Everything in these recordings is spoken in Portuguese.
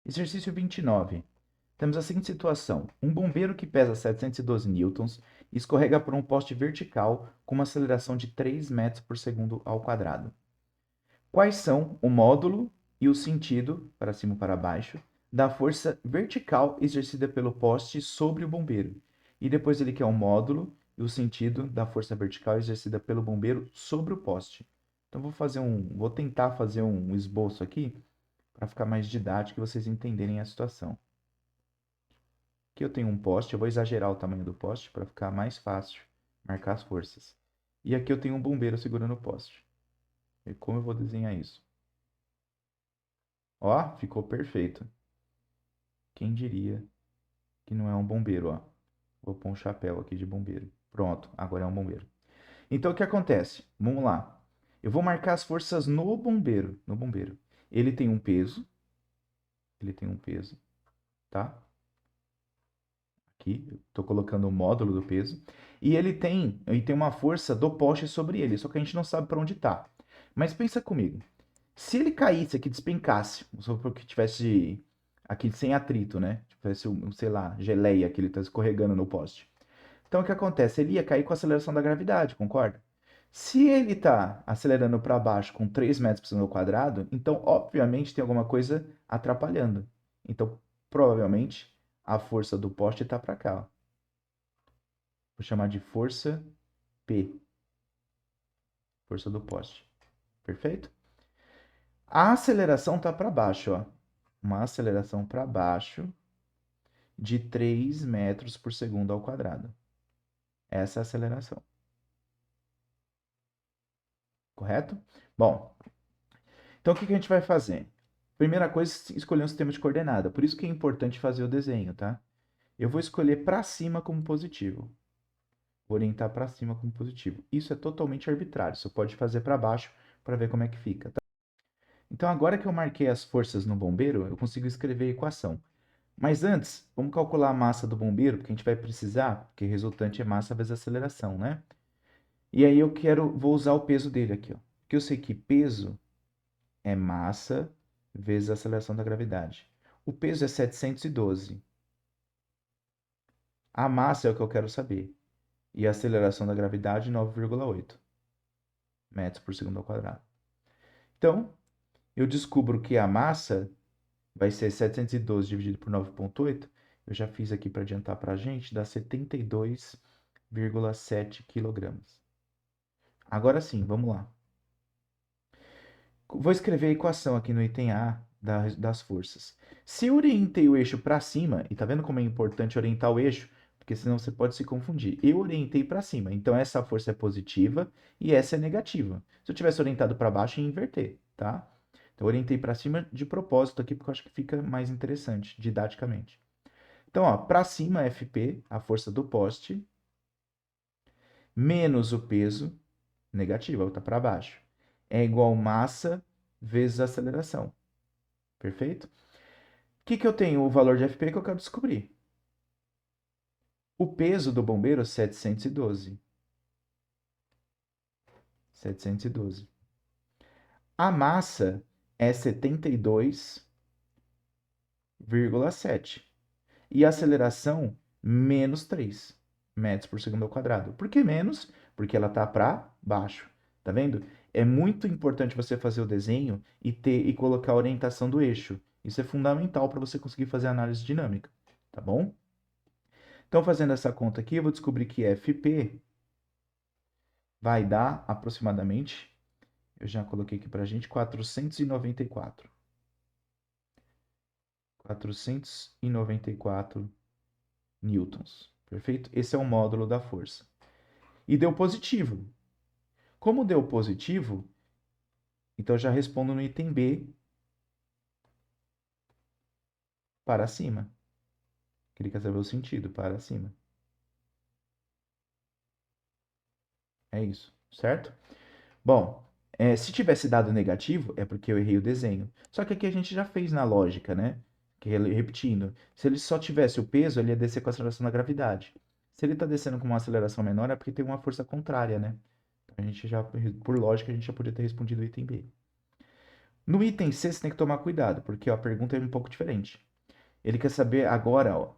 Exercício 29. Temos a seguinte situação. Um bombeiro que pesa 712 newtons escorrega por um poste vertical com uma aceleração de 3 metros por segundo ao quadrado. Quais são o módulo e o sentido, para cima ou para baixo, da força vertical exercida pelo poste sobre o bombeiro? E depois ele quer o módulo e o sentido da força vertical exercida pelo bombeiro sobre o poste. Então vou tentar fazer um esboço aqui para ficar mais didático e vocês entenderem a situação. Aqui eu tenho um poste, eu vou exagerar o tamanho do poste para ficar mais fácil marcar as forças. E aqui eu tenho um bombeiro segurando o poste. E como eu vou desenhar isso? Ó, ficou perfeito. Quem diria que não é um bombeiro, ó. Vou pôr um chapéu aqui de bombeiro. Pronto, agora é um bombeiro. Então o que acontece? Vamos lá. Eu vou marcar as forças no bombeiro. Ele tem um peso, tá? Aqui, estou colocando o módulo do peso, e ele tem uma força do poste sobre ele, só que a gente não sabe para onde está. Mas pensa comigo, se ele caísse aqui, despencasse, só porque tivesse aqui sem atrito, né? Tivesse, sei lá, geleia que ele está escorregando no poste. Então o que acontece? Ele ia cair com a aceleração da gravidade, concorda? Se ele está acelerando para baixo com 3 metros por segundo ao quadrado, então obviamente tem alguma coisa atrapalhando. Então provavelmente a força do poste está para cá, ó. Vou chamar de força P, força do poste. Perfeito? A aceleração está para baixo, ó. Uma aceleração para baixo de 3 metros por segundo ao quadrado. Essa é a aceleração. Correto? Bom, então o que a gente vai fazer? Primeira coisa, escolher um sistema de coordenada. Por isso que é importante fazer o desenho, tá? Eu vou escolher para cima como positivo. Vou orientar para cima como positivo. Isso é totalmente arbitrário. Você pode fazer para baixo para ver como é que fica, tá? Então, agora que eu marquei as forças no bombeiro, eu consigo escrever a equação. Mas antes, vamos calcular a massa do bombeiro, porque a gente vai precisar, porque resultante é massa vezes aceleração, né? E aí vou usar o peso dele aqui, ó. Porque eu sei que peso é massa vezes a aceleração da gravidade. O peso é 712. A massa é o que eu quero saber. E a aceleração da gravidade, 9,8 metros por segundo ao quadrado. Então, eu descubro que a massa vai ser 712 dividido por 9,8. Eu já fiz aqui para adiantar para a gente, dá 72,7 quilogramas. Agora sim, vamos lá. Vou escrever a equação aqui no item A das forças. Se eu orientei o eixo para cima, e tá vendo como é importante orientar o eixo? Porque senão você pode se confundir. Eu orientei para cima, então essa força é positiva e essa é negativa. Se eu tivesse orientado para baixo, ia inverter, tá? Então eu orientei para cima de propósito aqui, porque eu acho que fica mais interessante, didaticamente. Então, ó, para cima, FP, a força do poste, menos o peso, negativa, está para baixo, é igual massa vezes aceleração. Perfeito? O que eu tenho? O valor de FP que eu quero descobrir. O peso do bombeiro, 712. 712. A massa é 72,7. E a aceleração, menos 3 metros por segundo ao quadrado. Por que menos? Porque ela está para baixo. Tá vendo? É muito importante você fazer o desenho e colocar a orientação do eixo. Isso é fundamental para você conseguir fazer a análise dinâmica, tá bom? Então, fazendo essa conta aqui, eu vou descobrir que FP vai dar aproximadamente, eu já coloquei aqui para a gente, 494. 494 newtons. Perfeito? Esse é o módulo da força. E deu positivo. Como deu positivo, então eu já respondo no item B para cima. Que ele quer saber o sentido, para cima. É isso, certo? Bom, se tivesse dado negativo, é porque eu errei o desenho. Só que aqui a gente já fez na lógica, né? Que repetindo, se ele só tivesse o peso, ele ia descer com a aceleração da gravidade. Se ele está descendo com uma aceleração menor, é porque tem uma força contrária, né? Então, a gente já, por lógica, a gente já podia ter respondido o item B. No item C, você tem que tomar cuidado, porque ó, a pergunta é um pouco diferente. Ele quer saber agora, ó,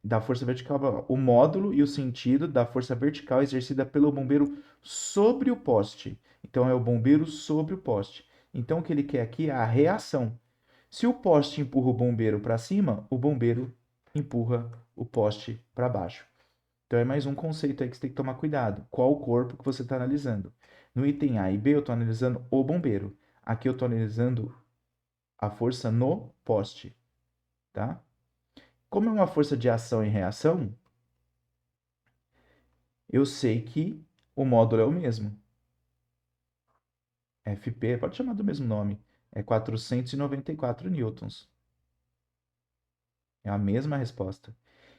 da força vertical, o módulo e o sentido da força vertical exercida pelo bombeiro sobre o poste. Então, é o bombeiro sobre o poste. Então, o que ele quer aqui é a reação. Se o poste empurra o bombeiro para cima, o bombeiro empurra o poste para baixo. Então, é mais um conceito aí que você tem que tomar cuidado. Qual o corpo que você está analisando? No item A e B, eu estou analisando o bombeiro. Aqui eu estou analisando a força no poste, tá? Como é uma força de ação e reação, eu sei que o módulo é o mesmo. FP, pode chamar do mesmo nome, é 494 newtons. É a mesma resposta.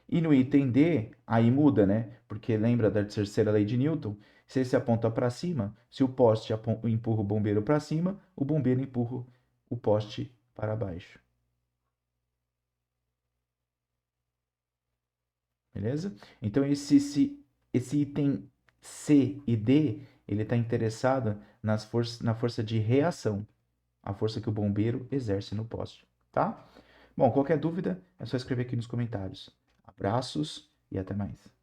E no item D, aí muda, né? Porque lembra da terceira lei de Newton? Se esse aponta para cima, se o poste empurra o bombeiro para cima, o bombeiro empurra o poste para baixo. Beleza? Então, esse item C e D, ele está interessado na força de reação, a força que o bombeiro exerce no poste, tá? Bom, qualquer dúvida é só escrever aqui nos comentários. Abraços e até mais.